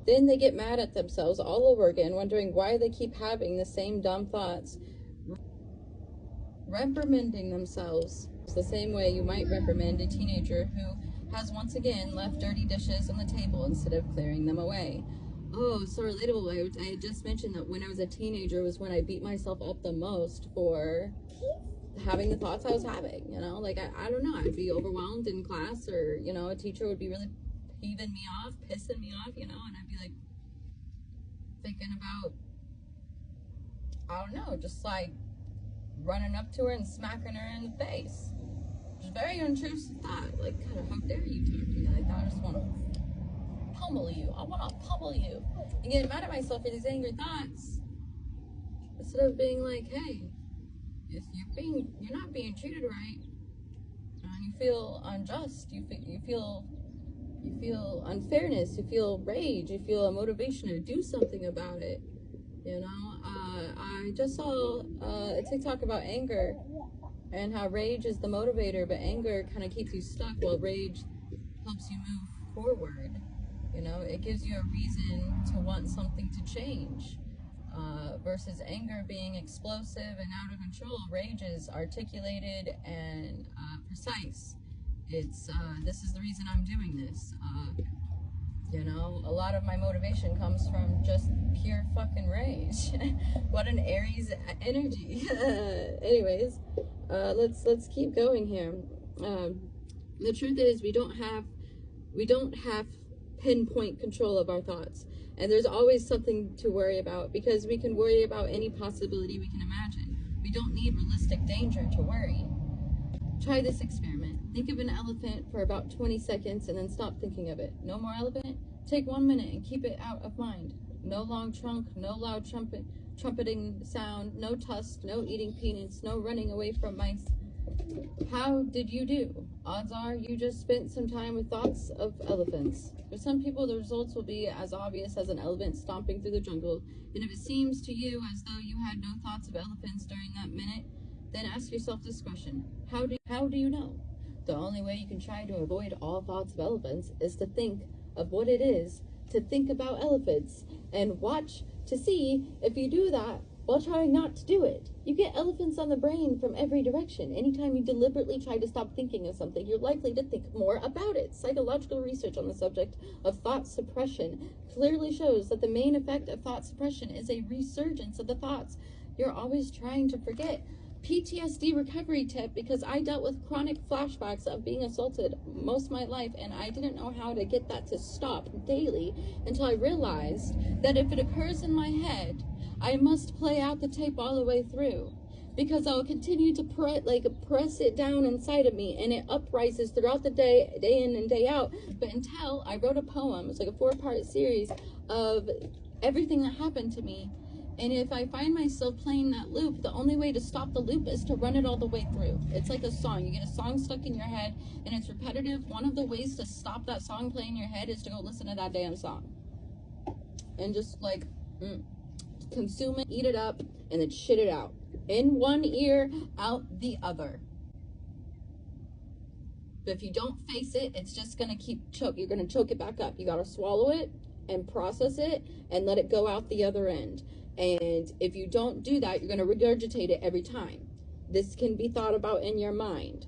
Then they get mad at themselves all over again, wondering why they keep having the same dumb thoughts, reprimanding themselves the same way you might reprimand a teenager who has once again left dirty dishes on the table instead of clearing them away. Oh, so relatable. I had just mentioned that when I was a teenager was when I beat myself up the most for having the thoughts I was having, you know? Like, I don't know, I'd be overwhelmed in class, or, you know, a teacher would be really heaving me off, pissing me off, you know, and I'd be like thinking about, I don't know, just like running up to her and smacking her in the face. It's a very intrusive thought. Like, God, how dare you talk to me like that? I just want to pummel you. I want to pummel you. And get mad at myself for these angry thoughts. Instead of being like, hey, if you're not being treated right, and you feel unjust, you feel unfairness, you feel rage, you feel a motivation to do something about it. You know, I just saw a TikTok about anger and how rage is the motivator, but anger kind of keeps you stuck, while rage helps you move forward. You know, it gives you a reason to want something to change. Versus anger being explosive and out of control. Rage is articulated and precise. It's, this is the reason I'm doing this. You know, a lot of my motivation comes from just pure fucking rage. What an Aries energy. Anyways, let's keep going here. The truth is, we don't have pinpoint control of our thoughts, and there's always something to worry about, because we can worry about any possibility we can imagine. We don't need realistic danger to worry. Try this experiment. Think of an elephant for about 20 seconds and then stop thinking of it. No more elephant? Take 1 minute and keep it out of mind. No long trunk, no loud trumpeting sound, no tusk, no eating peanuts, no running away from mice. How did you do? Odds are you just spent some time with thoughts of elephants. For some people, the results will be as obvious as an elephant stomping through the jungle. And if it seems to you as though you had no thoughts of elephants during that minute, then ask yourself this question. How do you know? The only way you can try to avoid all thoughts of elephants is to think of what it is to think about elephants, and watch to see if you do that while trying not to do it. You get elephants on the brain from every direction. Anytime you deliberately try to stop thinking of something, you're likely to think more about it. Psychological research on the subject of thought suppression clearly shows that the main effect of thought suppression is a resurgence of the thoughts you're always trying to forget. PTSD recovery tip, because I dealt with chronic flashbacks of being assaulted most of my life, and I didn't know how to get that to stop daily until I realized that if it occurs in my head, I must play out the tape all the way through, because I'll continue to press it down inside of me, and it uprises throughout the day in and day out. But until I wrote a poem, it's like a 4-part series of everything that happened to me. And if I find myself playing that loop, the only way to stop the loop is to run it all the way through. It's like a song. You get a song stuck in your head and it's repetitive. One of the ways to stop that song playing in your head is to go listen to that damn song. And just like consume it, eat it up, and then shit it out. In one ear, out the other. But if you don't face it, it's just going to keep you're going to choke it back up. You got to swallow it and process it and let it go out the other end. And if you don't do that, you're going to regurgitate it every time. This can be thought about in your mind.